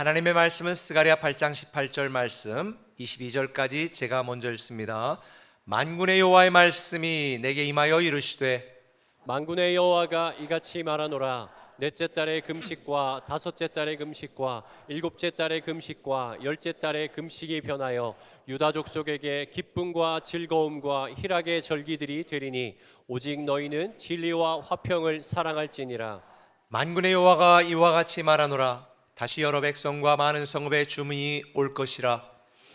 하나님의 말씀은 스가랴 8장 18절 말씀 22절까지 제가 먼저 읽습니다. 만군의 여호와의 말씀이 내게 임하여 이르시되 만군의 여호와가 이같이 말하노라. 넷째 달의 금식과 다섯째 달의 금식과 일곱째 달의 금식과 열째 달의 금식이 변하여 유다 족속에게 기쁨과 즐거움과 희락의 절기들이 되리니 오직 너희는 진리와 화평을 사랑할지니라. 만군의 여호와가 이와 같이 말하노라. 다시 여러 백성과 많은 성읍의 주문이 올 것이라.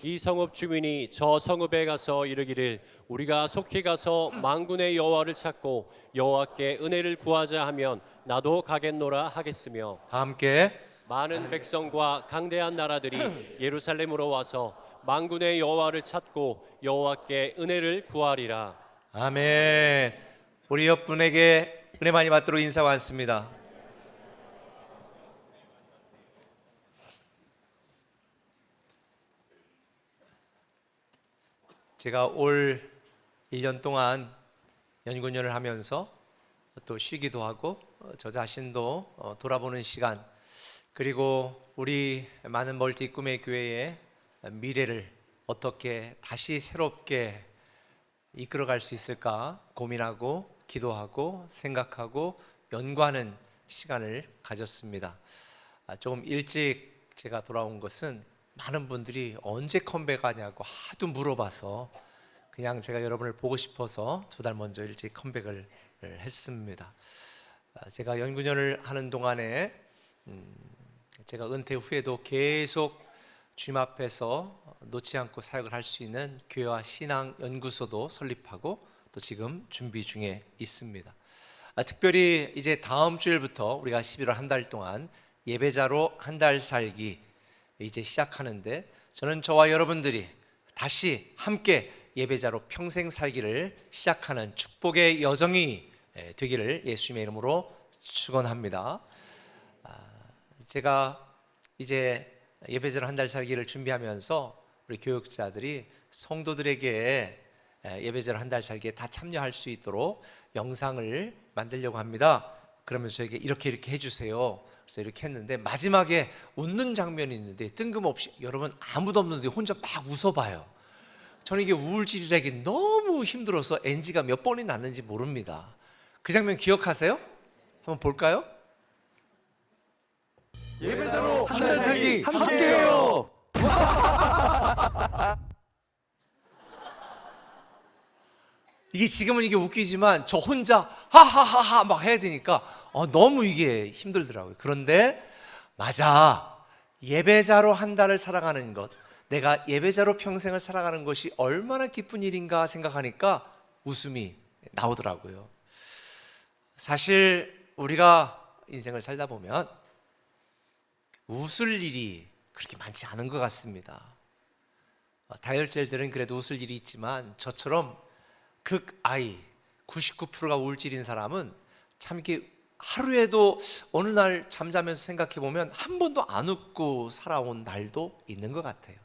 이 성읍 주민이 저 성읍에 가서 이르기를 우리가 속히 가서 만군의 여호와를 찾고 여호와께 은혜를 구하자 하면 나도 가겠노라 하겠으며, 다 함께 많은 백성과 강대한 나라들이 예루살렘으로 와서 만군의 여호와를 찾고 여호와께 은혜를 구하리라. 아멘. 우리 옆분에게 은혜 많이 받도록 인사 왔습니다. 제가 올 1년 동안 연구년을 하면서 또 쉬기도 하고 저 자신도 돌아보는 시간, 그리고 우리 많은 멀티 꿈의 교회의 미래를 어떻게 다시 새롭게 이끌어갈 수 있을까 고민하고 기도하고 생각하고 연구하는 시간을 가졌습니다. 조금 일찍 제가 돌아온 것은 많은 분들이 언제 컴백하냐고 하도 물어봐서 그냥 제가 여러분을 보고 싶어서 2달 먼저 일찍 컴백을 했습니다. 제가 연구년을 하는 동안에 제가 은퇴 후에도 계속 주님 앞에서 놓지 않고 사역을 할 수 있는 교회와 신앙 연구소도 설립하고 또 지금 준비 중에 있습니다. 특별히 이제 다음 주일부터 우리가 11월 한 달 동안 예배자로 한 달 살기 이제 시작하는데, 저는 저와 여러분들이 다시 함께 예배자로 평생 살기를 시작하는 축복의 여정이 되기를 예수님의 이름으로 축원합니다. 제가 이제 예배자로 한 달 살기를 준비하면서 우리 교육자들이 성도들에게 예배자로 한 달 살기에 다 참여할 수 있도록 영상을 만들려고 합니다. 그러면서 저에게 이렇게 해주세요. 그래서 이렇게 했는데 마지막에 웃는 장면이 있는데 뜬금없이 여러분 아무도 없는데 혼자 막 웃어봐요. 저는 이게 우울질이라기 너무 힘들어서 NG가 몇 번이 났는지 모릅니다. 그 장면 기억하세요? 한번 볼까요? 예배자로 한 달 살기 함께해요. 이게 지금은 이게 웃기지만 저 혼자 하하하하 막 해야 되니까 너무 이게 힘들더라고요. 그런데 맞아, 예배자로 한 달을 살아가는 것, 내가 예배자로 평생을 살아가는 것이 얼마나 기쁜 일인가 생각하니까 웃음이 나오더라고요. 사실 우리가 인생을 살다 보면 웃을 일이 그렇게 많지 않은 것 같습니다. 다혈질들은 그래도 웃을 일이 있지만 저처럼 극아이 99%가 우울질인 사람은 참 이렇게 하루에도 어느 날 잠자면서 생각해 보면 한 번도 안 웃고 살아온 날도 있는 것 같아요.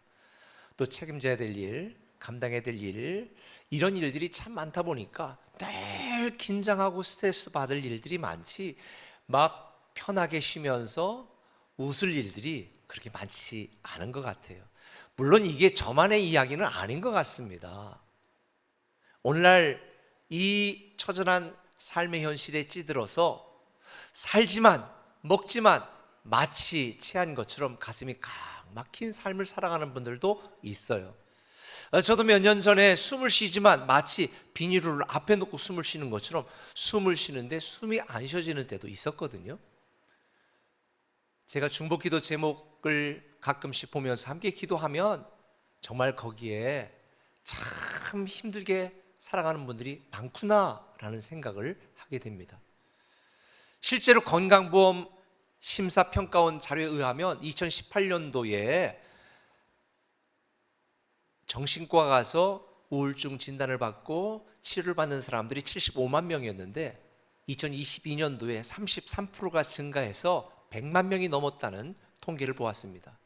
또 책임져야 될 일, 감당해야 될 일, 이런 일들이 참 많다 보니까 늘 긴장하고 스트레스 받을 일들이 많지 막 편하게 쉬면서 웃을 일들이 그렇게 많지 않은 것 같아요. 물론 이게 저만의 이야기는 아닌 것 같습니다. 오늘날 이 처절한 삶의 현실에 찌들어서 살지만 먹지만 마치 체한 것처럼 가슴이 칵 막힌 삶을 살아가는 분들도 있어요. 저도 몇 년 전에 숨을 쉬지만 마치 비닐을 앞에 놓고 숨을 쉬는 것처럼 숨을 쉬는데 숨이 안 쉬어지는 때도 있었거든요. 제가 중보기도 제목을 가끔씩 보면서 함께 기도하면 정말 거기에 참 힘들게 살아가는 분들이 많구나라는 생각을 하게 됩니다. 실제로 건강보험 심사평가원 자료에 의하면 2018년도에 정신과 가서 우울증 진단을 받고 치료를 받는 사람들이 75만 명이었는데 2022년도에 33%가 증가해서 100만 명이 넘었다는 통계를 보았습니다.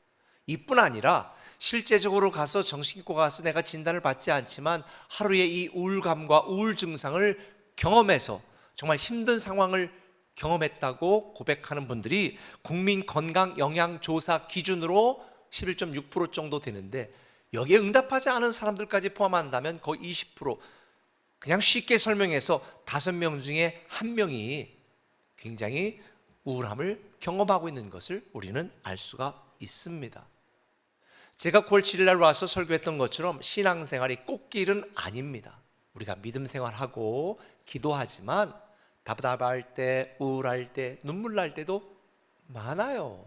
이뿐 아니라 실제적으로 가서 정신과 가서 내가 진단을 받지 않지만 하루에 이 우울감과 우울 증상을 경험해서 정말 힘든 상황을 경험했다고 고백하는 분들이 국민 건강 영양 조사 기준으로 11.6% 정도 되는데, 여기에 응답하지 않은 사람들까지 포함한다면 거의 20%. 그냥 쉽게 설명해서 5명 중에 1명이 굉장히 우울함을 경험하고 있는 것을 우리는 알 수가 있습니다. 제가 9월 7일 날 와서 설교했던 것처럼 신앙생활이 꽃길은 아닙니다. 우리가 믿음 생활하고 기도하지만 답답할 때, 우울할 때, 눈물 날 때도 많아요.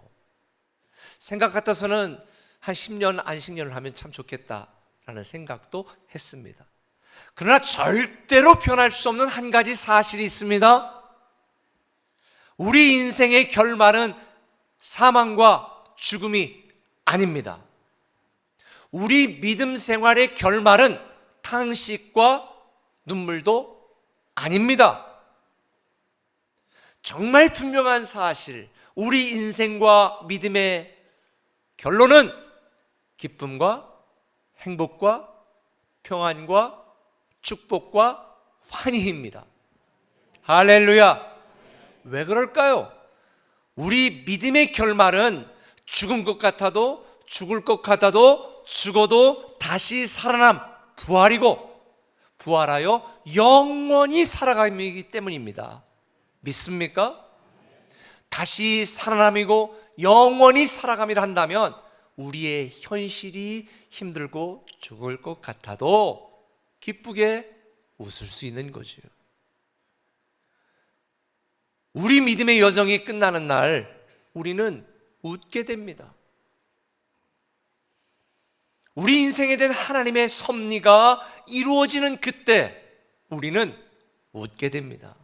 생각 같아서는 한 10년 안식년을 하면 참 좋겠다라는 생각도 했습니다. 그러나 절대로 변할 수 없는 한 가지 사실이 있습니다. 우리 인생의 결말은 사망과 죽음이 아닙니다. 우리 믿음 생활의 결말은 탄식과 눈물도 아닙니다. 정말 분명한 사실, 우리 인생과 믿음의 결론은 기쁨과 행복과 평안과 축복과 환희입니다. 할렐루야. 왜 그럴까요? 우리 믿음의 결말은 죽은 것 같아도, 죽을 것 같아도, 죽어도 다시 살아남, 부활이고, 부활하여 영원히 살아감이기 때문입니다. 믿습니까? 다시 살아남이고 영원히 살아감이라 한다면 우리의 현실이 힘들고 죽을 것 같아도 기쁘게 웃을 수 있는 거죠. 우리 믿음의 여정이 끝나는 날 우리는 웃게 됩니다. 우리 인생에 대한 하나님의 섭리가 이루어지는 그때 우리는 웃게 됩니다.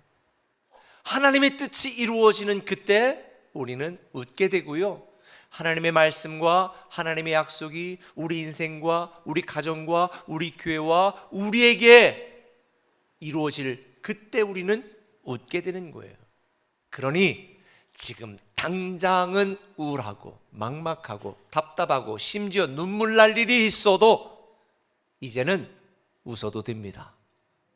하나님의 뜻이 이루어지는 그때 우리는 웃게 되고요, 하나님의 말씀과 하나님의 약속이 우리 인생과 우리 가정과 우리 교회와 우리에게 이루어질 그때 우리는 웃게 되는 거예요. 그러니 지금 당장은 우울하고 막막하고 답답하고 심지어 눈물 날 일이 있어도 이제는 웃어도 됩니다.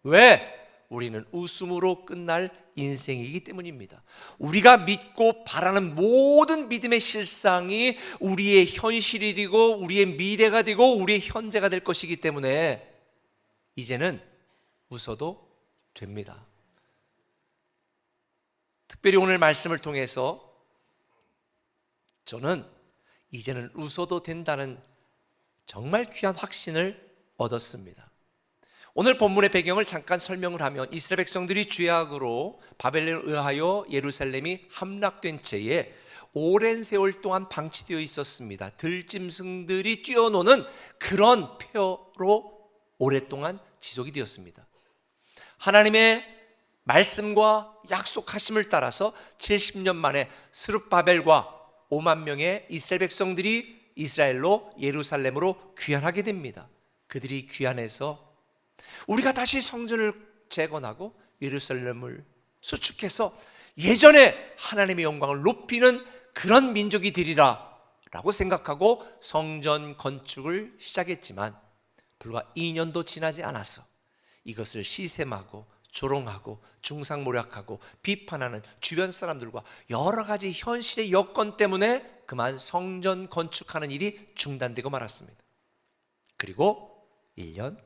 왜? 우리는 웃음으로 끝날 인생이기 때문입니다. 우리가 믿고 바라는 모든 믿음의 실상이 우리의 현실이 되고 우리의 미래가 되고 우리의 현재가 될 것이기 때문에 이제는 웃어도 됩니다. 특별히 오늘 말씀을 통해서 저는 이제는 웃어도 된다는 정말 귀한 확신을 얻었습니다. 오늘 본문의 배경을 잠깐 설명을 하면, 이스라엘 백성들이 죄악으로 바벨론에 의하여 예루살렘이 함락된 채에 오랜 세월 동안 방치되어 있었습니다. 들짐승들이 뛰어노는 그런 폐허로 오랫동안 지속이 되었습니다. 하나님의 말씀과 약속하심을 따라서 70년 만에 스룹바벨과 5만 명의 이스라엘 백성들이 이스라엘로 예루살렘으로 귀환하게 됩니다. 그들이 귀환해서 우리가 다시 성전을 재건하고 예루살렘을 수축해서 예전에 하나님의 영광을 높이는 그런 민족이 되리라 라고 생각하고 성전 건축을 시작했지만 불과 2년도 지나지 않아서 이것을 시샘하고 조롱하고 중상모략하고 비판하는 주변 사람들과 여러 가지 현실의 여건 때문에 그만 성전 건축하는 일이 중단되고 말았습니다. 그리고 1년,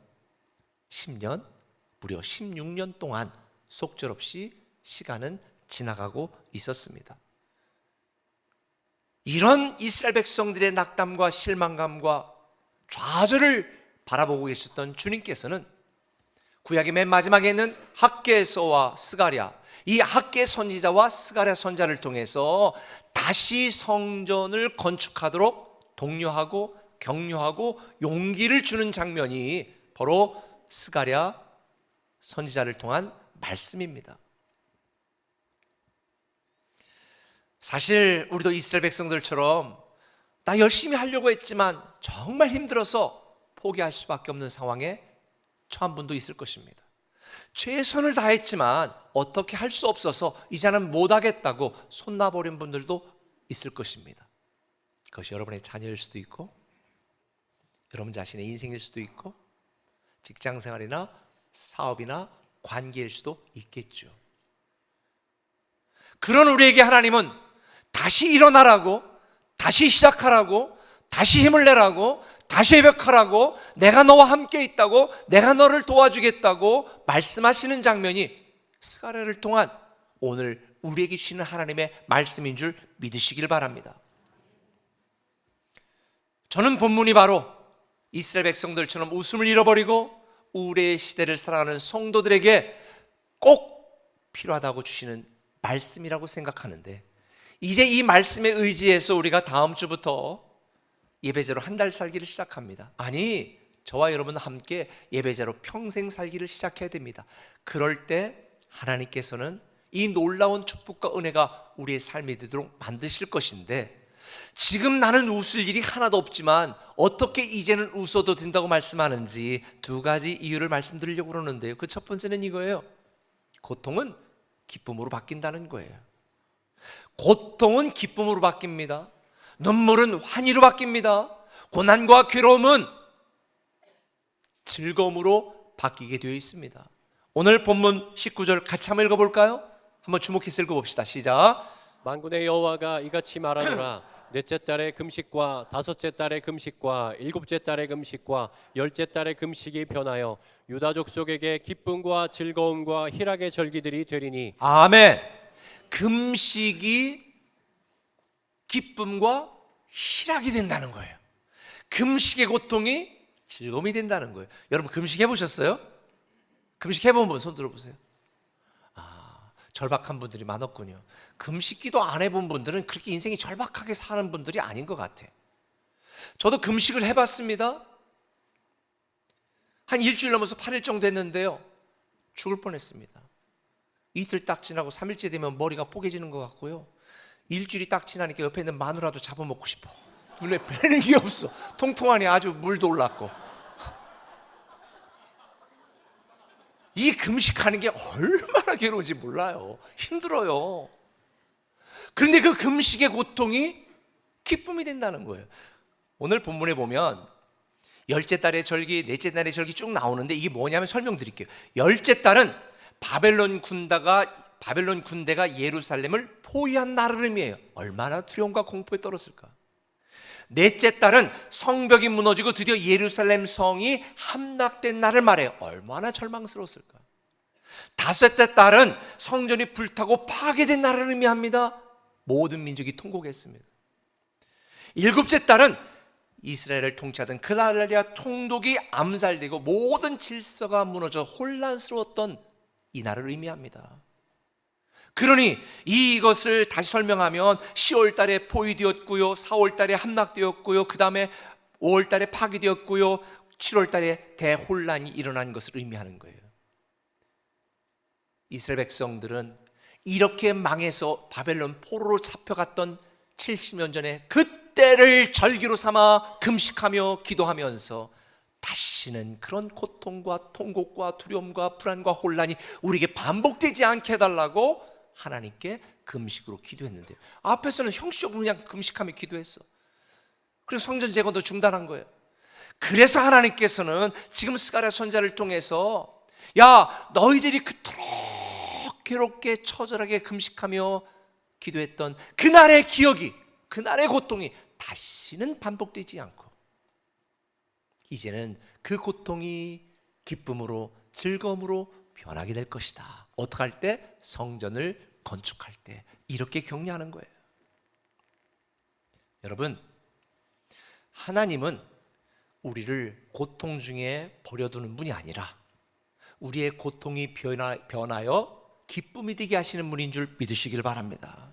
10년, 무려 16년 동안 속절없이 시간은 지나가고 있었습니다. 이런 이스라엘 백성들의 낙담과 실망감과 좌절을 바라보고 계셨던 주님께서는 구약의 맨 마지막에 있는 학개서와 스가랴, 이 학개 선지자와 스가랴 선지자를 통해서 다시 성전을 건축하도록 독려하고 격려하고 용기를 주는 장면이 바로 스가랴 선지자를 통한 말씀입니다. 사실 우리도 이스라엘 백성들처럼 나 열심히 하려고 했지만 정말 힘들어서 포기할 수밖에 없는 상황에 처한 분도 있을 것입니다. 최선을 다했지만 어떻게 할 수 없어서 이제는 못하겠다고 손 놔버린 분들도 있을 것입니다. 그것이 여러분의 자녀일 수도 있고 여러분 자신의 인생일 수도 있고 직장생활이나 사업이나 관계일 수도 있겠죠. 그런 우리에게 하나님은 다시 일어나라고, 다시 시작하라고, 다시 힘을 내라고, 다시 회복하라고, 내가 너와 함께 있다고, 내가 너를 도와주겠다고 말씀하시는 장면이 스가랴를 통한 오늘 우리에게 주시는 하나님의 말씀인 줄 믿으시길 바랍니다. 저는 본문이 바로 이스라엘 백성들처럼 웃음을 잃어버리고 우레의 시대를 살아가는 성도들에게 꼭 필요하다고 주시는 말씀이라고 생각하는데, 이제 이 말씀에 의지해서 우리가 다음 주부터 예배제로 한 달 살기를 시작합니다. 아니, 저와 여러분 함께 예배제로 평생 살기를 시작해야 됩니다. 그럴 때 하나님께서는 이 놀라운 축복과 은혜가 우리의 삶이 되도록 만드실 것인데, 지금 나는 웃을 일이 하나도 없지만 어떻게 이제는 웃어도 된다고 말씀하는지 두 가지 이유를 말씀드리려고 그러는데요. 그 첫 번째는 이거예요. 고통은 기쁨으로 바뀐다는 거예요. 고통은 기쁨으로 바뀝니다. 눈물은 환희로 바뀝니다. 고난과 괴로움은 즐거움으로 바뀌게 되어 있습니다. 오늘 본문 19절 같이 한번 읽어볼까요? 한번 주목해서 읽어봅시다. 시작. 만군의 여호와가 이같이 말하노라. 넷째 달의 금식과 다섯째 달의 금식과 일곱째 달의 금식과 열째 달의 금식이 변하여 유다 족속에게 기쁨과 즐거움과 희락의 절기들이 되리니. 아멘. 금식이 기쁨과 희락이 된다는 거예요. 금식의 고통이 즐거움이 된다는 거예요. 여러분 금식 해보셨어요? 금식 해본 분 손 들어보세요. 절박한 분들이 많았군요. 금식 기도 안 해본 분들은 그렇게 인생이 절박하게 사는 분들이 아닌 것 같아. 저도 금식을 해봤습니다. 한 일주일 넘어서 8일 정도 했는데요, 죽을 뻔했습니다. 이틀 딱 지나고 3일째 되면 머리가 뽀개지는 것 같고요, 일주일이 딱 지나니까 옆에 있는 마누라도 잡아먹고 싶어. 눈에 뵈는 게 없어. 통통하니 아주 물도 올랐고. 이 금식하는 게 얼마나 괴로운지 몰라요. 힘들어요. 그런데 그 금식의 고통이 기쁨이 된다는 거예요. 오늘 본문에 보면 열째 달의 절기, 넷째 달의 절기 쭉 나오는데 이게 뭐냐면 설명드릴게요. 열째 달은 바벨론 군대가 예루살렘을 포위한 날을 의미해요. 얼마나 두려움과 공포에 떨었을까. 넷째 달은 성벽이 무너지고 드디어 예루살렘 성이 함락된 날을 말해요. 얼마나 절망스러웠을까. 다섯째 달은 성전이 불타고 파괴된 날을 의미합니다. 모든 민족이 통곡했습니다. 일곱째 달은 이스라엘을 통치하던 그날리아 총독이 암살되고 모든 질서가 무너져 혼란스러웠던 이 날을 의미합니다. 그러니 이것을 다시 설명하면 10월 달에 포위되었고요, 4월 달에 함락되었고요, 그 다음에 5월 달에 파괴되었고요, 7월 달에 대혼란이 일어난 것을 의미하는 거예요. 이스라엘 백성들은 이렇게 망해서 바벨론 포로로 잡혀갔던 70년 전에 그때를 절기로 삼아 금식하며 기도하면서 다시는 그런 고통과 통곡과 두려움과 불안과 혼란이 우리에게 반복되지 않게 해달라고 하나님께 금식으로 기도했는데요, 앞에서는 형식적으로 그냥 금식하며 기도했어. 그래서 성전 재건도 중단한 거예요. 그래서 하나님께서는 지금 스가랴 선지자를 통해서 야, 너희들이 그토록 괴롭게 처절하게 금식하며 기도했던 그날의 기억이, 그날의 고통이 다시는 반복되지 않고 이제는 그 고통이 기쁨으로 즐거움으로 변하게 될 것이다. 어떻게 할 때? 성전을 건축할 때. 이렇게 격려하는 거예요. 여러분, 하나님은 우리를 고통 중에 버려두는 분이 아니라 우리의 고통이 변하여 기쁨이 되게 하시는 분인 줄 믿으시길 바랍니다.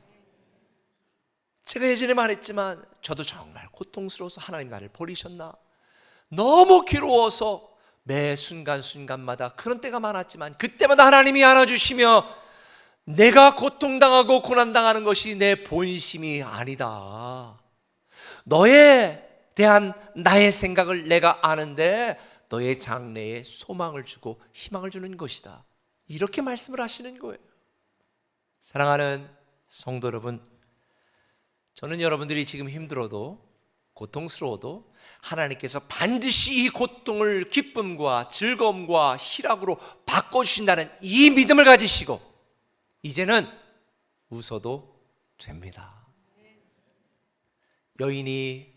제가 예전에 말했지만 저도 정말 고통스러워서 하나님 나를 버리셨나, 너무 괴로워서 매 순간순간마다 그런 때가 많았지만 그때마다 하나님이 안아주시며 내가 고통당하고 고난당하는 것이 내 본심이 아니다. 너에 대한 나의 생각을 내가 아는데 너의 장래에 소망을 주고 희망을 주는 것이다. 이렇게 말씀을 하시는 거예요. 사랑하는 성도 여러분, 저는 여러분들이 지금 힘들어도 고통스러워도 하나님께서 반드시 이 고통을 기쁨과 즐거움과 희락으로 바꿔주신다는 이 믿음을 가지시고 이제는 웃어도 됩니다. 여인이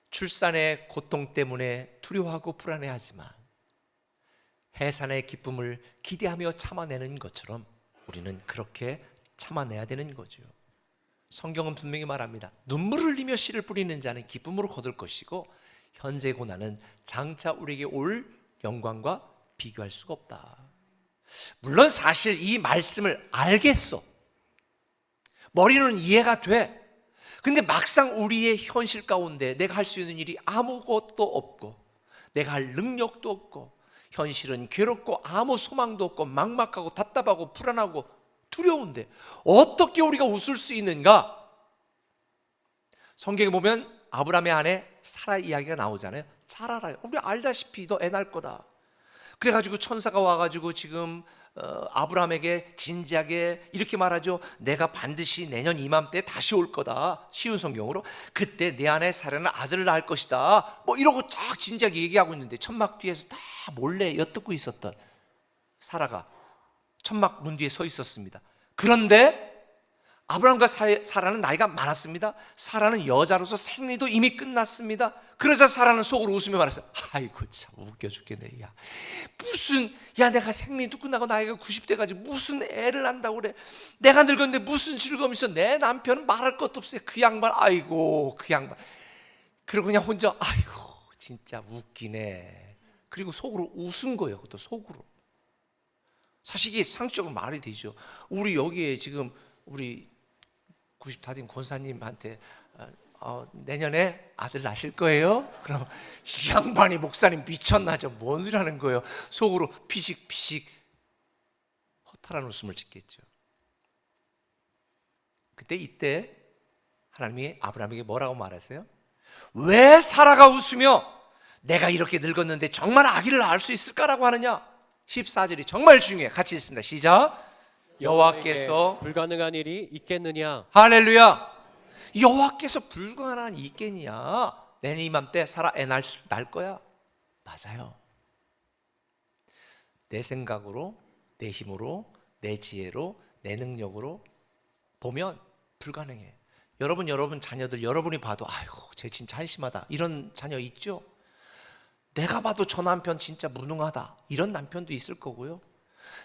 출산의 고통 때문에 두려워하고 불안해하지만 해산의 기쁨을 기대하며 참아내는 것처럼 우리는 그렇게 참아내야 되는 거죠. 성경은 분명히 말합니다. 눈물을 흘리며 씨를 뿌리는 자는 기쁨으로 거둘 것이고 현재의 고난은 장차 우리에게 올 영광과 비교할 수가 없다. 물론 사실 이 말씀을 알겠어. 머리는 이해가 돼. 근데 막상 우리의 현실 가운데 내가 할 수 있는 일이 아무것도 없고 내가 할 능력도 없고 현실은 괴롭고 아무 소망도 없고 막막하고 답답하고 불안하고 두려운데 어떻게 우리가 웃을 수 있는가? 성경에 보면 아브라함의 아내 사라 이야기가 나오잖아요. 잘 알아요. 우리 알다시피 너 애 낳을 거다. 그래가지고 천사가 와가지고 지금 아브라함에게 진지하게 이렇게 말하죠. 내가 반드시 내년 이맘때 다시 올 거다. 쉬운 성경으로 그때 내 아내 사라는 아들을 낳을 것이다. 뭐 이러고 딱 진지하게 얘기하고 있는데 천막 뒤에서 다 몰래 엿듣고 있었던 사라가 천막 문 뒤에 서 있었습니다. 그런데 아브라함과 사라는 나이가 많았습니다. 사라는 여자로서 생리도 이미 끝났습니다. 그러자 사라는 속으로 웃으며 말했어요. 아이고 참 웃겨 죽겠네. 야 무슨 내가 생리도 끝나고 나이가 90대 가지고 무슨 애를 낳는다고 그래. 내가 늙었는데 무슨 즐거움이 있어. 내 남편은 말할 것도 없어요. 그 양반 아이고 그 양반. 그리고 그냥 혼자 아이고 진짜 웃기네. 그리고 속으로 웃은 거예요. 그것도 속으로. 사실 이게 상식적으로 말이 되죠. 우리 여기에 지금 우리 90다 된 권사님한테 내년에 아들 낳으실 거예요? 그럼 이 양반이 목사님 미쳤나 저 뭔 소리 하는 거예요? 속으로 피식피식 허탈한 웃음을 짓겠죠. 이때 하나님이 아브라함에게 뭐라고 말하세요? 왜 사라가 웃으며 내가 이렇게 늙었는데 정말 아기를 낳을 수 있을까라고 하느냐? 14절이 정말 중요해. 같이 읽습니다. 시작. 여호와께서 불가능한 일이 있겠느냐? 할렐루야. 여호와께서 불가능한 일이 있겠냐? 내년 이맘때 사라 애 낳을 거야. 맞아요. 내 생각으로, 내 힘으로, 내 지혜로, 내 능력으로 보면 불가능해. 여러분 자녀들 여러분이 봐도 아이고 쟤 진짜 한심하다 이런 자녀 있죠? 내가 봐도 저 남편 진짜 무능하다 이런 남편도 있을 거고요.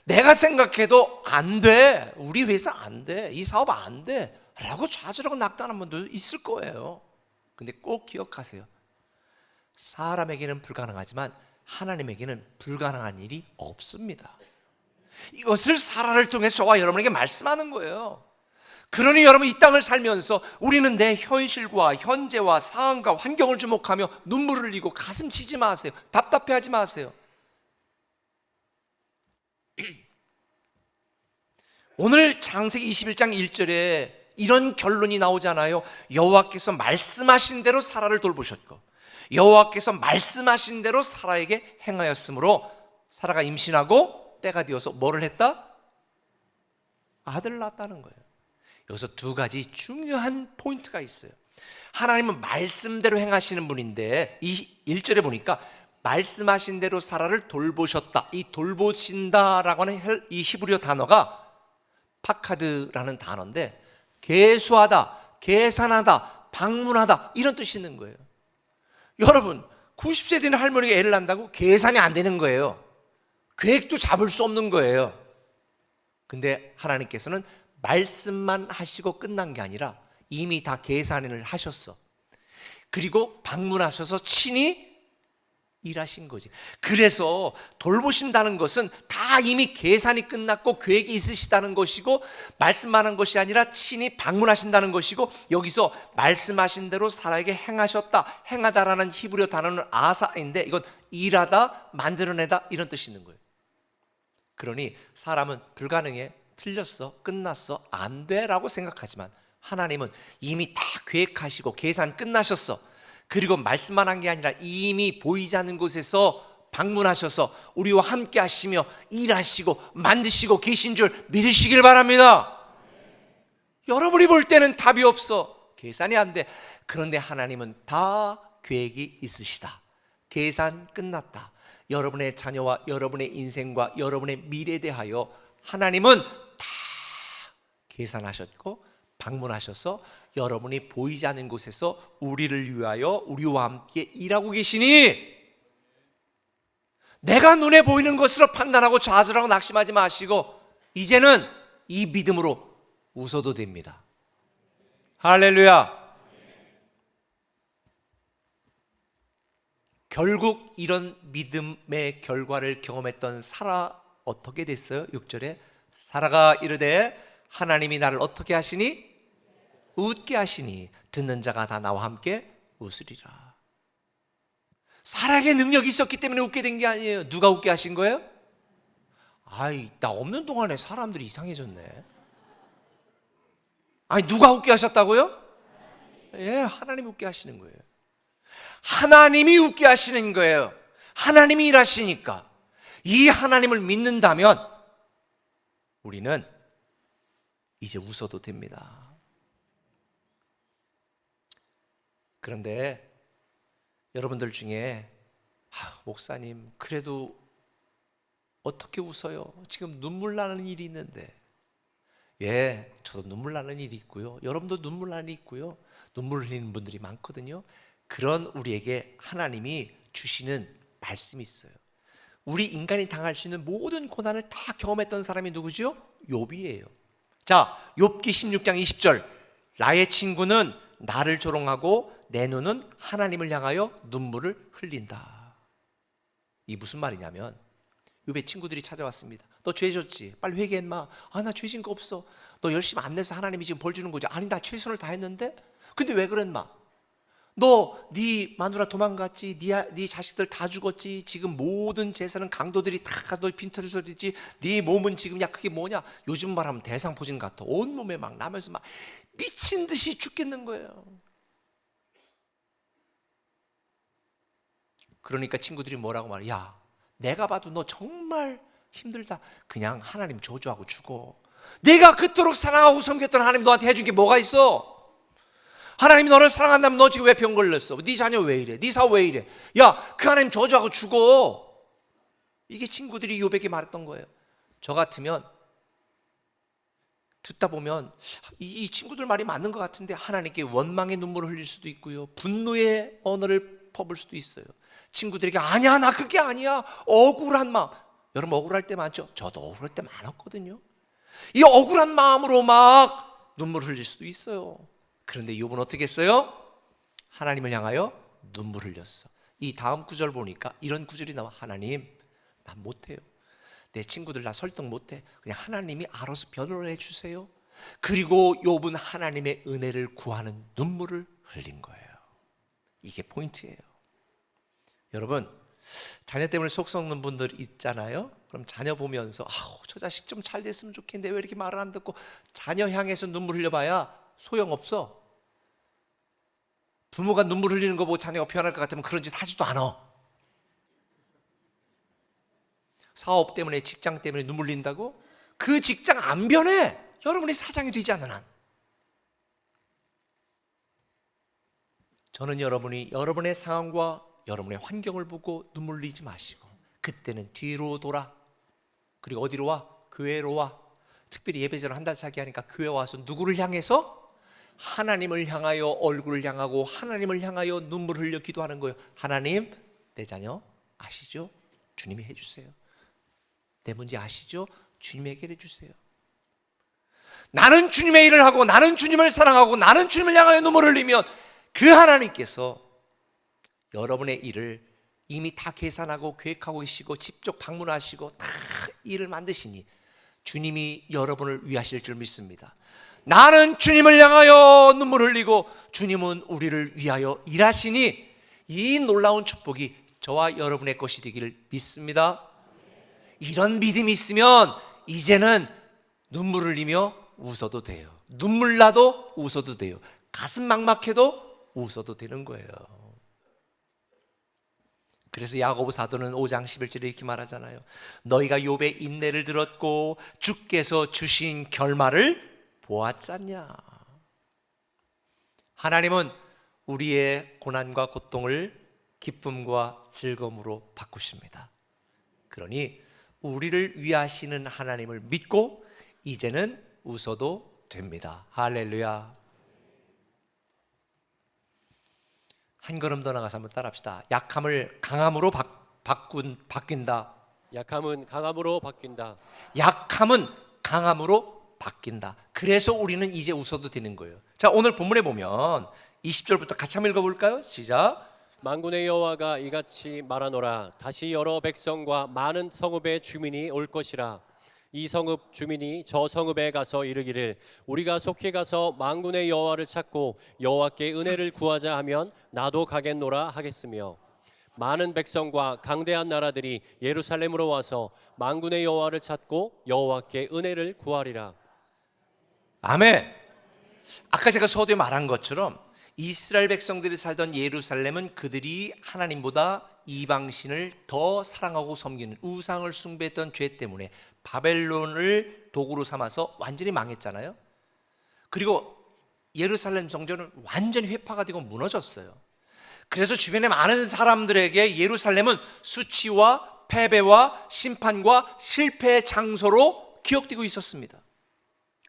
내가 생각해도 안 돼. 우리 회사 안 돼. 이 사업 안 돼. 라고 좌절하고 낙담하는 분도 있을 거예요. 근데 꼭 기억하세요. 사람에게는 불가능하지만 하나님에게는 불가능한 일이 없습니다. 이것을 사라를 통해서 저와 여러분에게 말씀하는 거예요. 그러니 여러분 이 땅을 살면서 우리는 내 현실과 현재와 상황과 환경을 주목하며 눈물을 흘리고 가슴 치지 마세요. 답답해하지 마세요. 오늘 창세기 21장 1절에 이런 결론이 나오잖아요. 여호와께서 말씀하신 대로 사라를 돌보셨고 여호와께서 말씀하신 대로 사라에게 행하였으므로 사라가 임신하고 때가 되어서 뭐를 했다? 아들을 낳았다는 거예요. 여기서 두 가지 중요한 포인트가 있어요. 하나님은 말씀대로 행하시는 분인데 이 1절에 보니까 말씀하신 대로 사라를 돌보셨다. 이 돌보신다라고 하는 이 히브리어 단어가 파카드라는 단어인데 계수하다, 계산하다, 방문하다 이런 뜻이 있는 거예요. 여러분 90세 된 할머니가 애를 낳는다고 계산이 안 되는 거예요. 계획도 잡을 수 없는 거예요. 근데 하나님께서는 말씀만 하시고 끝난 게 아니라 이미 다 계산을 하셨어. 그리고 방문하셔서 친히 일하신 거지. 그래서 돌보신다는 것은 다 이미 계산이 끝났고 계획이 있으시다는 것이고 말씀만 한 것이 아니라 친히 방문하신다는 것이고 여기서 말씀하신 대로 사라에게 행하셨다, 행하다라는 히브리어 단어는 아사인데 이건 일하다, 만들어내다 이런 뜻이 있는 거예요. 그러니 사람은 불가능해, 틀렸어, 끝났어, 안 돼라고 생각하지만 하나님은 이미 다 계획하시고 계산 끝나셨어. 그리고 말씀만 한 게 아니라 이미 보이지 않는 곳에서 방문하셔서 우리와 함께 하시며 일하시고 만드시고 계신 줄 믿으시길 바랍니다. 여러분이 볼 때는 답이 없어, 계산이 안 돼. 그런데 하나님은 다 계획이 있으시다. 계산 끝났다. 여러분의 자녀와 여러분의 인생과 여러분의 미래에 대하여 하나님은 다 계산하셨고 방문하셔서 여러분이 보이지 않는 곳에서 우리를 위하여 우리와 함께 일하고 계시니 내가 눈에 보이는 것으로 판단하고 좌절하고 낙심하지 마시고 이제는 이 믿음으로 웃어도 됩니다. 할렐루야. 결국 이런 믿음의 결과를 경험했던 사라 어떻게 됐어요? 6절에 사라가 이르되 하나님이 나를 어떻게 하시니? 웃게 하시니 듣는 자가 다 나와 함께 웃으리라. 사라에게 능력이 있었기 때문에 웃게 된 게 아니에요. 누가 웃게 하신 거예요? 아이, 나 없는 동안에 사람들이 이상해졌네. 아니, 누가 웃게 하셨다고요? 예, 하나님 웃게 하시는 거예요. 하나님이 웃게 하시는 거예요. 하나님이 일하시니까. 이 하나님을 믿는다면 우리는 이제 웃어도 됩니다. 그런데 여러분들 중에 목사님 그래도 어떻게 웃어요? 지금 눈물 나는 일이 있는데. 예, 저도 눈물 나는 일이 있고요. 여러분도 눈물 나는 일이 있고요. 눈물 흘리는 분들이 많거든요. 그런 우리에게 하나님이 주시는 말씀이 있어요. 우리 인간이 당할 수 있는 모든 고난을 다 경험했던 사람이 누구죠? 욥이에요. 자, 욥기 16장 20절. 나의 친구는 나를 조롱하고 내 눈은 하나님을 향하여 눈물을 흘린다. 이 무슨 말이냐면 욥의 친구들이 찾아왔습니다. 너 죄 졌지? 빨리 회개해 인마. 아, 나 죄진 거 없어. 너 열심히 안 내서 하나님이 지금 벌 주는 거지. 아니, 나 최선을 다했는데? 근데 왜 그랬마? 너 네 마누라 도망갔지? 네 자식들 다 죽었지? 지금 모든 재산은 강도들이 다 가서 너 빈털이 소리지? 네 몸은 지금 야 그게 뭐냐? 요즘 말하면 대상포진 같아. 온몸에 막 나면서 막 미친 듯이 죽겠는 거예요. 그러니까 친구들이 뭐라고 말해? 야, 내가 봐도 너 정말 힘들다. 그냥 하나님 저주하고 죽어. 내가 그토록 사랑하고 섬겼던 하나님 너한테 해준 게 뭐가 있어? 하나님이 너를 사랑한다면 너 지금 왜 병 걸렸어? 네 자녀 왜 이래? 네 사업 왜 이래? 야, 그 하나님 저주하고 죽어. 이게 친구들이 욥에게 말했던 거예요. 저 같으면 듣다 보면 이 친구들 말이 맞는 것 같은데 하나님께 원망의 눈물을 흘릴 수도 있고요. 분노의 언어를 퍼부을 수도 있어요. 친구들에게 아니야, 나 그게 아니야. 억울한 마음. 여러분 억울할 때 많죠? 저도 억울할 때 많았거든요. 이 억울한 마음으로 막 눈물 흘릴 수도 있어요. 그런데 욥은 어떻게 했어요? 하나님을 향하여 눈물 흘렸어. 이 다음 구절 보니까 이런 구절이 나와. 하나님, 난 못해요. 내 친구들 나 설득 못해. 그냥 하나님이 알아서 변호를 해주세요. 그리고 욥은 하나님의 은혜를 구하는 눈물을 흘린 거예요. 이게 포인트예요. 여러분, 자녀 때문에 속 썩는 분들 있잖아요. 그럼 자녀 보면서 저 자식 좀 잘 됐으면 좋겠는데 왜 이렇게 말을 안 듣고, 자녀 향해서 눈물 흘려봐야 소용없어. 부모가 눈물 흘리는 거 보고 자녀가 변할 것 같으면 그런 짓 하지도 않아. 사업 때문에, 직장 때문에 눈물 흘린다고? 그 직장 안 변해. 여러분이 사장이 되지 않는 한. 저는 여러분이 여러분의 상황과 여러분의 환경을 보고 눈물 흘리지 마시고, 그때는 뒤로 돌아. 그리고 어디로 와? 교회로 와. 특별히 예배전을 한 달 차게 하니까 교회 와서 누구를 향해서? 하나님을 향하여 얼굴을 향하고 하나님을 향하여 눈물을 흘려 기도하는 거예요. 하나님, 내 자녀 아시죠? 주님이 해주세요. 내 문제 아시죠? 주님이 해결해 주세요. 나는 주님의 일을 하고 나는 주님을 사랑하고 나는 주님을 향하여 눈물을 흘리면 그 하나님께서 여러분의 일을 이미 다 계산하고 계획하고 계시고 직접 방문하시고 다 일을 만드시니 주님이 여러분을 위하실 줄 믿습니다. 나는 주님을 향하여 눈물 흘리고 주님은 우리를 위하여 일하시니 이 놀라운 축복이 저와 여러분의 것이 되기를 믿습니다. 이런 믿음이 있으면 이제는 눈물 흘리며 웃어도 돼요. 눈물 나도 웃어도 돼요. 가슴 막막해도 웃어도 되는 거예요. 그래서 야고보 사도는 5장 11절에 이렇게 말하잖아요. 너희가 욥의 인내를 들었고 주께서 주신 결말을 보았잖냐. 하나님은 우리의 고난과 고통을 기쁨과 즐거움으로 바꾸십니다. 그러니 우리를 위하시는 하나님을 믿고 이제는 웃어도 됩니다. 할렐루야. 한 걸음 더 나가서 한번 따라합시다. 약함을 강함으로 바뀐다. 약함은 강함으로 바뀐다. 약함은 강함으로 바뀐다. 그래서 우리는 이제 웃어도 되는 거예요. 자, 오늘 본문에 보면 20절부터 같이 한번 읽어볼까요? 시작. 만군의 여호와가 이같이 말하노라. 다시 여러 백성과 많은 성읍의 주민이 올 것이라. 이 성읍 주민이 저 성읍에 가서 이르기를 우리가 속히 가서 만군의 여호와를 찾고 여호와께 은혜를 구하자 하면 나도 가겠노라 하겠으며, 많은 백성과 강대한 나라들이 예루살렘으로 와서 만군의 여호와를 찾고 여호와께 은혜를 구하리라. 아멘. 아까 제가 서두에 말한 것처럼 이스라엘 백성들이 살던 예루살렘은 그들이 하나님보다 이방신을 더 사랑하고 섬기는, 우상을 숭배했던 죄 때문에 바벨론을 도구로 삼아서 완전히 망했잖아요. 그리고 예루살렘 성전은 완전히 회파가 되고 무너졌어요. 그래서 주변에 많은 사람들에게 예루살렘은 수치와 패배와 심판과 실패의 장소로 기억되고 있었습니다.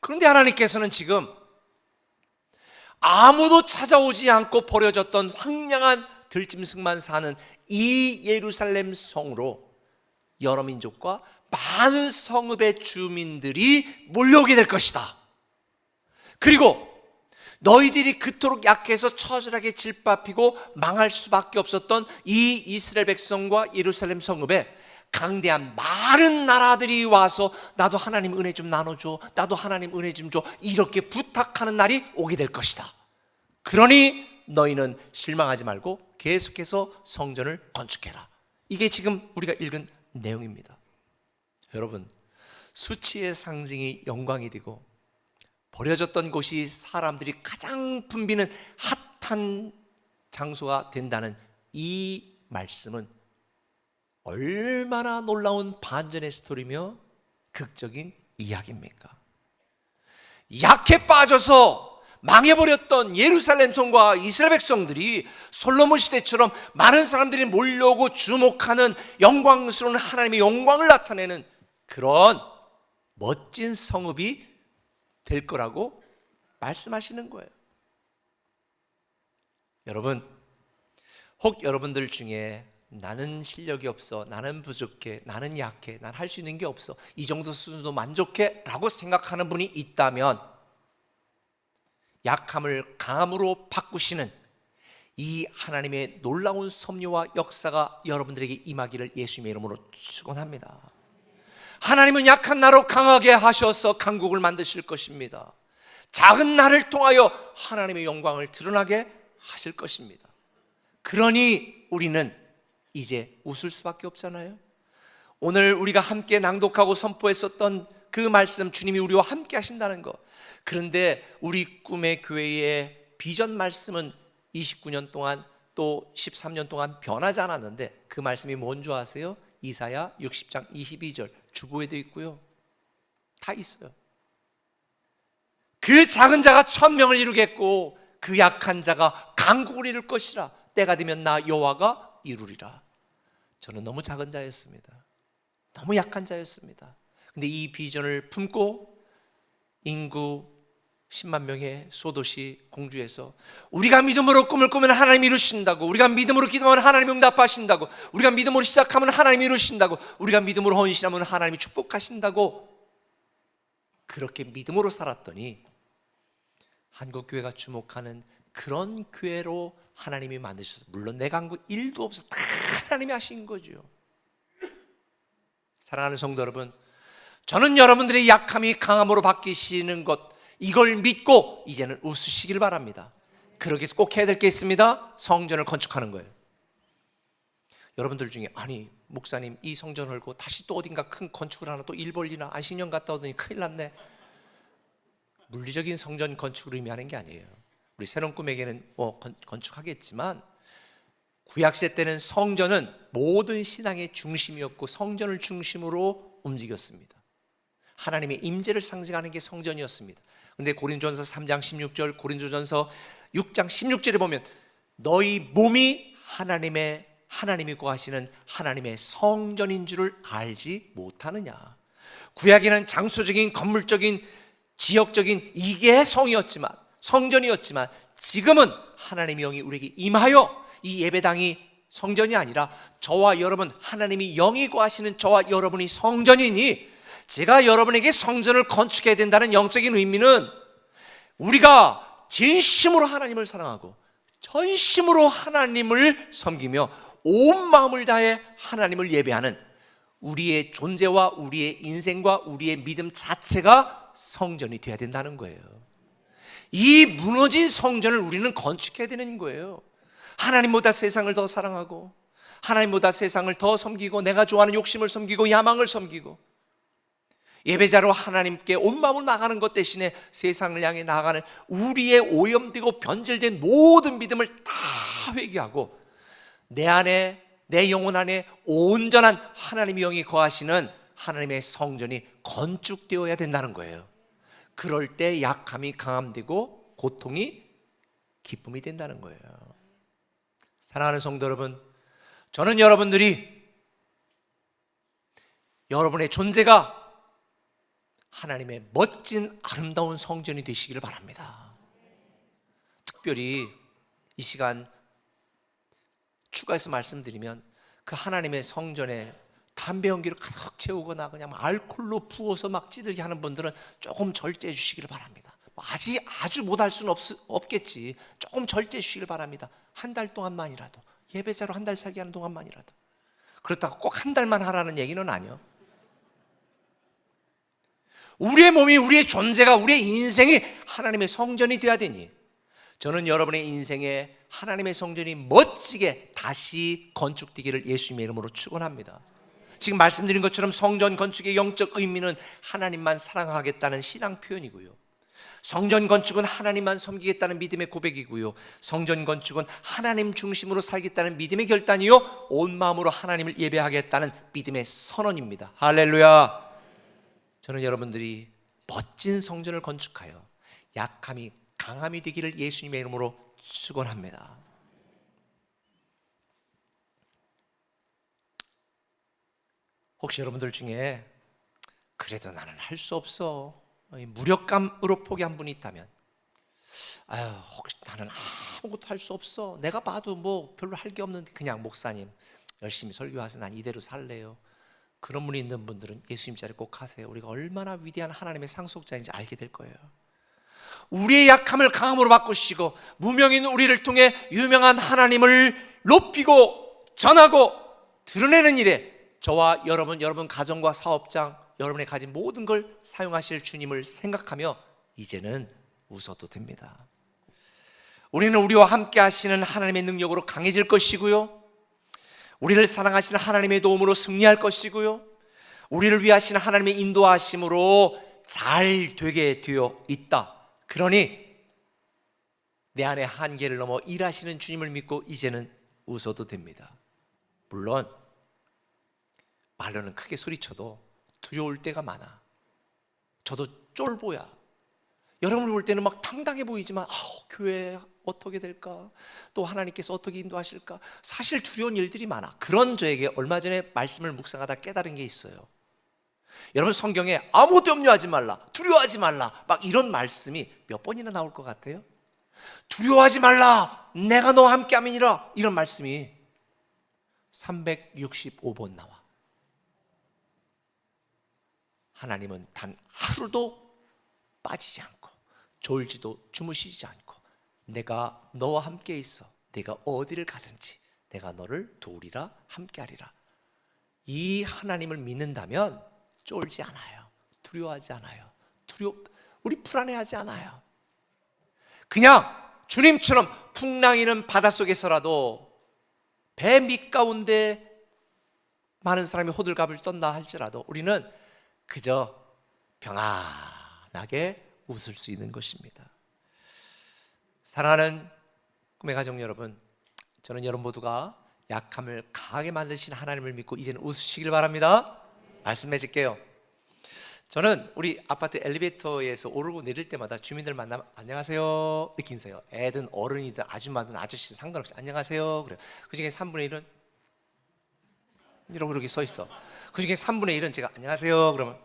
그런데 하나님께서는 지금 아무도 찾아오지 않고 버려졌던 황량한 들짐승만 사는 이 예루살렘 성으로 여러 민족과 많은 성읍의 주민들이 몰려오게 될 것이다. 그리고 너희들이 그토록 약해서 처절하게 질밥히고 망할 수밖에 없었던 이 이스라엘 백성과 예루살렘 성읍에 강대한 많은 나라들이 와서 나도 하나님 은혜 좀 나눠줘, 나도 하나님 은혜 좀 줘, 이렇게 부탁하는 날이 오게 될 것이다. 그러니 너희는 실망하지 말고 계속해서 성전을 건축해라. 이게 지금 우리가 읽은 내용입니다. 여러분, 수치의 상징이 영광이 되고 버려졌던 곳이 사람들이 가장 붐비는 핫한 장소가 된다는 이 말씀은 얼마나 놀라운 반전의 스토리며 극적인 이야기입니까? 약해 빠져서 망해버렸던 예루살렘 성과 이스라엘 백성들이 솔로몬 시대처럼 많은 사람들이 몰려오고 주목하는 영광스러운 하나님의 영광을 나타내는 그런 멋진 성읍이 될 거라고 말씀하시는 거예요. 여러분, 혹 여러분들 중에 나는 실력이 없어, 나는 부족해, 나는 약해, 난 할 수 있는 게 없어, 이 정도 수준도 만족해 라고 생각하는 분이 있다면 약함을 강함으로 바꾸시는 이 하나님의 놀라운 섭리와 역사가 여러분들에게 임하기를 예수님의 이름으로 축원합니다. 하나님은 약한 나로 강하게 하셔서 강국을 만드실 것입니다. 작은 나를 통하여 하나님의 영광을 드러나게 하실 것입니다. 그러니 우리는 이제 웃을 수밖에 없잖아요. 오늘 우리가 함께 낭독하고 선포했었던 그 말씀, 주님이 우리와 함께 하신다는 것. 그런데 우리 꿈의 교회의 비전 말씀은 29년 동안 또 13년 동안 변하지 않았는데 그 말씀이 뭔지 아세요? 이사야 60장 22절 주보에도 있고요. 다 있어요. 그 작은 자가 1000명을 이루겠고 그 약한 자가 강국을 이룰 것이라. 때가 되면 나 여호와가 이루리라. 저는 너무 작은 자였습니다. 너무 약한 자였습니다. 근데 이 비전을 품고 인구 10만 명의 소도시 공주에서 우리가 믿음으로 꿈을 꾸면 하나님이 이루신다고, 우리가 믿음으로 기도하면 하나님이 응답하신다고, 우리가 믿음으로 시작하면 하나님이 이루신다고, 우리가 믿음으로 헌신하면 하나님이 축복하신다고, 그렇게 믿음으로 살았더니 한국교회가 주목하는 그런 교회로 하나님이 만드셨어요. 물론 내가 한 거 1도 없어, 다 하나님이 하신 거죠. 사랑하는 성도 여러분, 저는 여러분들의 약함이 강함으로 바뀌시는 것, 이걸 믿고 이제는 웃으시길 바랍니다. 그러기 위해서 꼭 해야 될 게 있습니다. 성전을 건축하는 거예요. 여러분들 중에 아니 목사님 이 성전 헐고 다시 또 어딘가 큰 건축을 하나 또 일 벌리나, 안식년 갔다 오더니 큰일 났네. 물리적인 성전 건축을 의미하는 게 아니에요. 우리 새로운 꿈에게는 건축하겠지만 구약시대 때는 성전은 모든 신앙의 중심이었고 성전을 중심으로 움직였습니다. 하나님의 임재를 상징하는 게 성전이었습니다. 그런데 고린도전서 3장 16절, 고린도전서 6장 16절에 보면 너희 몸이 하나님이 구하시는 하나님의 성전인 줄을 알지 못하느냐. 구약에는 장소적인 건물적인 지역적인 이게 성이었지만, 성전이었지만 지금은 하나님의 영이 우리에게 임하여 이 예배당이 성전이 아니라 저와 여러분, 하나님이 영이 거하시는 저와 여러분이 성전이니, 제가 여러분에게 성전을 건축해야 된다는 영적인 의미는 우리가 진심으로 하나님을 사랑하고 전심으로 하나님을 섬기며 온 마음을 다해 하나님을 예배하는 우리의 존재와 우리의 인생과 우리의 믿음 자체가 성전이 되어야 된다는 거예요. 이 무너진 성전을 우리는 건축해야 되는 거예요. 하나님보다 세상을 더 사랑하고 하나님보다 세상을 더 섬기고 내가 좋아하는 욕심을 섬기고 야망을 섬기고 예배자로 하나님께 온 마음으로 나가는 것 대신에 세상을 향해 나아가는 우리의 오염되고 변질된 모든 믿음을 다 회개하고 내 안에, 내 영혼 안에 온전한 하나님의 영이 거하시는 하나님의 성전이 건축되어야 된다는 거예요. 그럴 때 약함이 강함되고 고통이 기쁨이 된다는 거예요. 사랑하는 성도 여러분, 저는 여러분들이 여러분의 존재가 하나님의 멋진 아름다운 성전이 되시기를 바랍니다. 특별히 이 시간 추가해서 말씀드리면 그 하나님의 성전에 담배 연기를 가득 채우거나 그냥 알코올로 부어서 막 찌들게 하는 분들은 조금 절제해 주시기를 바랍니다. 아주 못할 수는 없겠지. 조금 절제해 주시기를 바랍니다. 한 달 동안만이라도, 예배자로 한 달 살게 하는 동안만이라도. 그렇다고 꼭 한 달만 하라는 얘기는 아니요. 우리의 몸이, 우리의 존재가, 우리의 인생이 하나님의 성전이 되어야 되니 저는 여러분의 인생에 하나님의 성전이 멋지게 다시 건축되기를 예수님의 이름으로 축원합니다. 지금 말씀드린 것처럼 성전 건축의 영적 의미는 하나님만 사랑하겠다는 신앙 표현이고요, 성전 건축은 하나님만 섬기겠다는 믿음의 고백이고요, 성전 건축은 하나님 중심으로 살겠다는 믿음의 결단이요, 온 마음으로 하나님을 예배하겠다는 믿음의 선언입니다. 할렐루야. 저는 여러분들이 멋진 성전을 건축하여 약함이 강함이 되기를 예수님의 이름으로 축원합니다. 혹시 여러분들 중에 그래도 나는 할 수 없어, 무력감으로 포기한 분이 있다면, 혹시 나는 아무것도 할 수 없어, 내가 봐도 뭐 별로 할 게 없는데 그냥 목사님 열심히 설교하세요, 난 이대로 살래요, 그런 분이 있는 분들은 예수님 자리 꼭 하세요. 우리가 얼마나 위대한 하나님의 상속자인지 알게 될 거예요. 우리의 약함을 강함으로 바꾸시고 무명인 우리를 통해 유명한 하나님을 높이고 전하고 드러내는 일에 저와 여러분 가정과 사업장, 여러분이 가진 모든 걸 사용하실 주님을 생각하며 이제는 웃어도 됩니다. 우리는 우리와 함께 하시는 하나님의 능력으로 강해질 것이고요, 우리를 사랑하시는 하나님의 도움으로 승리할 것이고요, 우리를 위하시는 하나님의 인도하심으로 잘 되게 되어 있다. 그러니 내 안의 한계를 넘어 일하시는 주님을 믿고 이제는 웃어도 됩니다. 물론 말로는 크게 소리쳐도 두려울 때가 많아. 저도 쫄보야. 여러분을 볼 때는 막 당당해 보이지만 교회 어떻게 될까? 또 하나님께서 어떻게 인도하실까? 사실 두려운 일들이 많아. 그런 저에게 얼마 전에 말씀을 묵상하다 깨달은 게 있어요. 여러분, 성경에 아무것도 염려하지 말라, 두려워하지 말라, 막 이런 말씀이 몇 번이나 나올 것 같아요? 두려워하지 말라, 내가 너와 함께 함이니라, 이런 말씀이 365번 나와. 하나님은 단 하루도 빠지지 않고 졸지도 주무시지 않고 내가 너와 함께 있어, 내가 어디를 가든지 내가 너를 도우리라, 함께하리라. 이 하나님을 믿는다면 쫄지 않아요. 두려워하지 않아요. 우리 불안해하지 않아요. 그냥 주님처럼 풍랑이는 바닷속에서라도 배 밑가운데 많은 사람이 호들갑을 떤다 할지라도 우리는 그저 평안하게 웃을 수 있는 것입니다. 사랑하는 꿈의 가족 여러분, 저는 여러분 모두가 약함을 강하게 만드신 하나님을 믿고 이제는 웃으시길 바랍니다. 말씀 맺을게요. 저는 우리 아파트 엘리베이터에서 오르고 내릴 때마다 주민들 만나면 안녕하세요 이렇게 인사해요. 애든 어른이든 아줌마든 아저씨든 상관없이 안녕하세요 그래요. 그중에 3분의 1은 이러고 이렇게 서 있어. 그중에 3분의 1은 제가 안녕하세요 그러면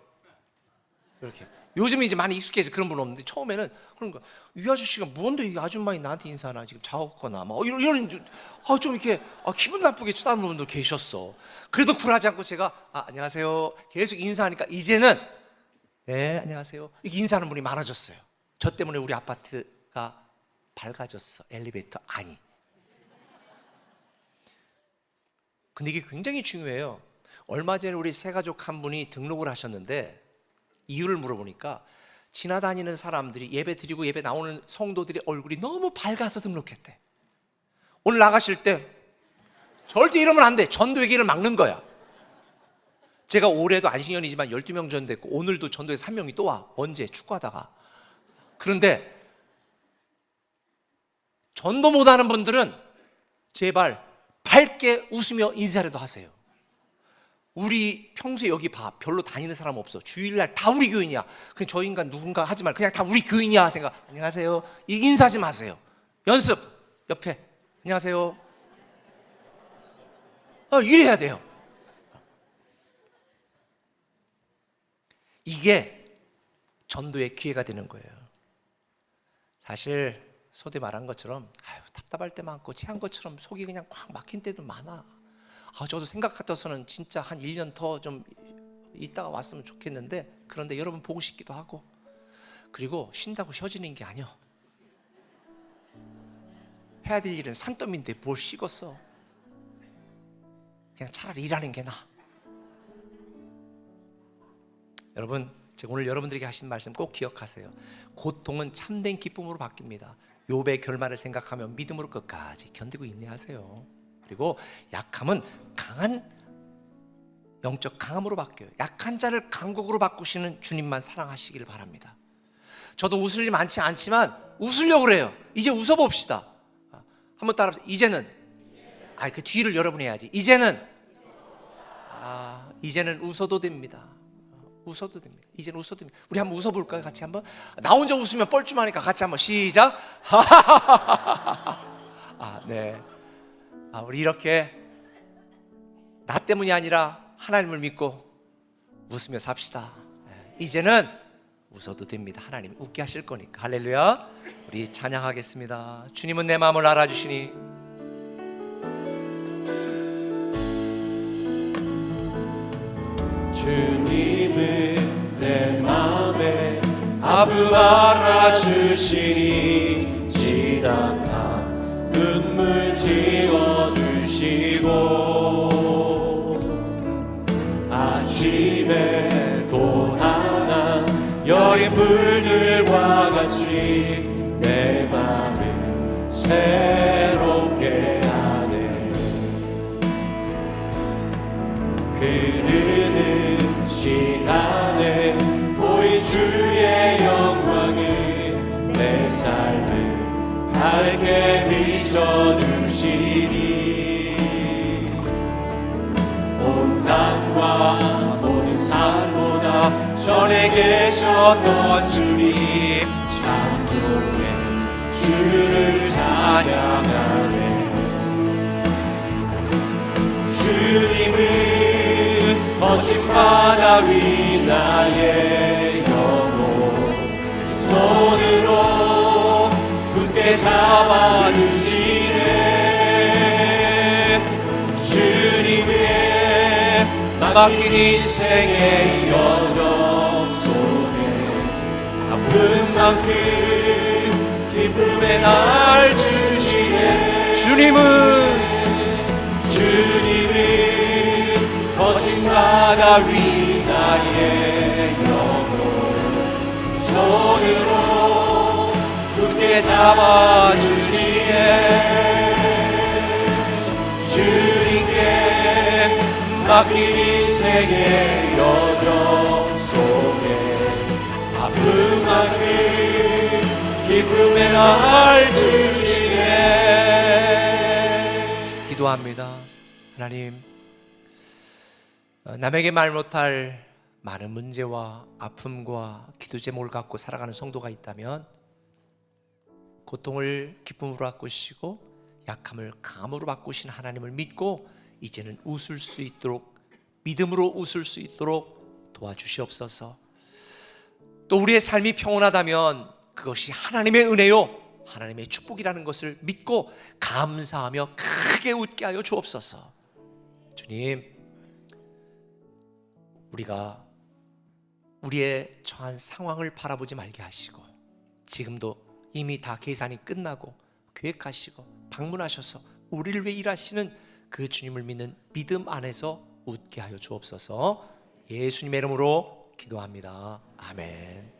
이렇게 요즘은 이제 많이 익숙해서 그런 분 없는데 처음에는 그러니까 이 아저씨가 뭔데 이 아줌마이 나한테 인사하나 지금 자거나 막 이런 좀 이렇게 기분 나쁘게 쳐다보는 분도 계셨어. 그래도 굴하지 않고 제가 안녕하세요 계속 인사하니까 이제는 네 안녕하세요 이렇게 인사하는 분이 많아졌어요. 저 때문에 우리 아파트가 밝아졌어. 엘리베이터 아니. 근데 이게 굉장히 중요해요. 얼마 전에 우리 세 가족 한 분이 등록을 하셨는데 이유를 물어보니까 지나다니는 사람들이 예배 드리고 예배 나오는 성도들의 얼굴이 너무 밝아서 등록했대. 오늘 나가실 때 절대 이러면 안 돼. 전도회계를 막는 거야. 제가 올해도 안식년이지만 12명 전도했고 오늘도 전도회 3명이 또 와. 언제? 축구하다가. 그런데 전도 못하는 분들은 제발 밝게 웃으며 인사라도 하세요. 우리 평소에 여기 봐 별로 다니는 사람 없어. 주일날 다 우리 교인이야. 그냥 저 인간 누군가 하지 말고 그냥 다 우리 교인이야 생각. 안녕하세요. 이 인사하지 마세요. 연습 옆에 안녕하세요. 이래야 돼요. 이게 전도의 기회가 되는 거예요. 사실 소대 말한 것처럼 답답할 때 많고 체한 것처럼 속이 그냥 꽉 막힌 때도 많아. 저도 생각 같아서는 진짜 한 1년 더 좀 있다가 왔으면 좋겠는데 그런데 여러분 보고 싶기도 하고 그리고 쉰다고 쉬어지는 게 아니야. 해야 될 일은 산더미인데 뭘 쉬겠어. 그냥 차라리 일하는 게 나아. 여러분 제가 오늘 여러분들에게 하신 말씀 꼭 기억하세요. 고통은 참된 기쁨으로 바뀝니다. 욥의 결말을 생각하면 믿음으로 끝까지 견디고 인내하세요. 그리고 약함은 강한 영적 강함으로 바뀌어요. 약한 자를 강국으로 바꾸시는 주님만 사랑하시기를 바랍니다. 저도 웃을 일 많지 않지만 웃으려고 그래요. 이제 웃어봅시다. 한번 따라해보세요. 이제는 그 뒤를 여러분이 해야지. 이제는 웃어도 됩니다. 웃어도 됩니다. 이제는 웃어도 됩니다. 우리 한번 웃어볼까요? 같이 한번. 나 혼자 웃으면 뻘쭘하니까 같이 한번 시작. 네. 우리 이렇게 나 때문이 아니라 하나님을 믿고 웃으며 삽시다. 이제는 웃어도 됩니다. 하나님 웃게 하실 거니까. 할렐루야. 우리 찬양하겠습니다. 주님은 내 마음을 알아주시니 주님은 내 마음에 아픔 알아주시니 지답한 눈물 지워주시고 아침에 또 하나 여린 불들과 같이 내 맘을 새롭게 하네. 흐르는 시간에 보인 주의 영광을 내 삶을 밝게 비춰주시니 온 땅과 모든 산보다 전에 계셨던 주님 창조의 주를 찬양하네. 주님은 거친 바다 위 나의 영혼 손으로 굳게 잡아주시네. 주님의 맡긴 인생의 여정 속에 아픈 만큼 기쁨의 날 주시네. 주님은 거친 바다 위 나의 영혼 손으로 굳게 잡아주시네. 주님께 맡긴 인생의 여정 속에 아픈 만큼 기쁨의 날 주시네. 기도합니다. 하나님, 남에게 말 못할 많은 문제와 아픔과 기도 제목을 갖고 살아가는 성도가 있다면 고통을 기쁨으로 바꾸시고 약함을 강함으로 바꾸신 하나님을 믿고 이제는 웃을 수 있도록, 믿음으로 웃을 수 있도록 도와주시옵소서. 또 우리의 삶이 평온하다면 그것이 하나님의 은혜요, 하나님의 축복이라는 것을 믿고 감사하며 크게 웃게 하여 주옵소서. 주님, 우리가 우리의 처한 상황을 바라보지 말게 하시고, 지금도 이미 다 계산이 끝나고 계획하시고 방문하셔서 우리를 위해 일하시는 그 주님을 믿는 믿음 안에서 웃게 하여 주옵소서. 예수님의 이름으로 기도합니다. 아멘.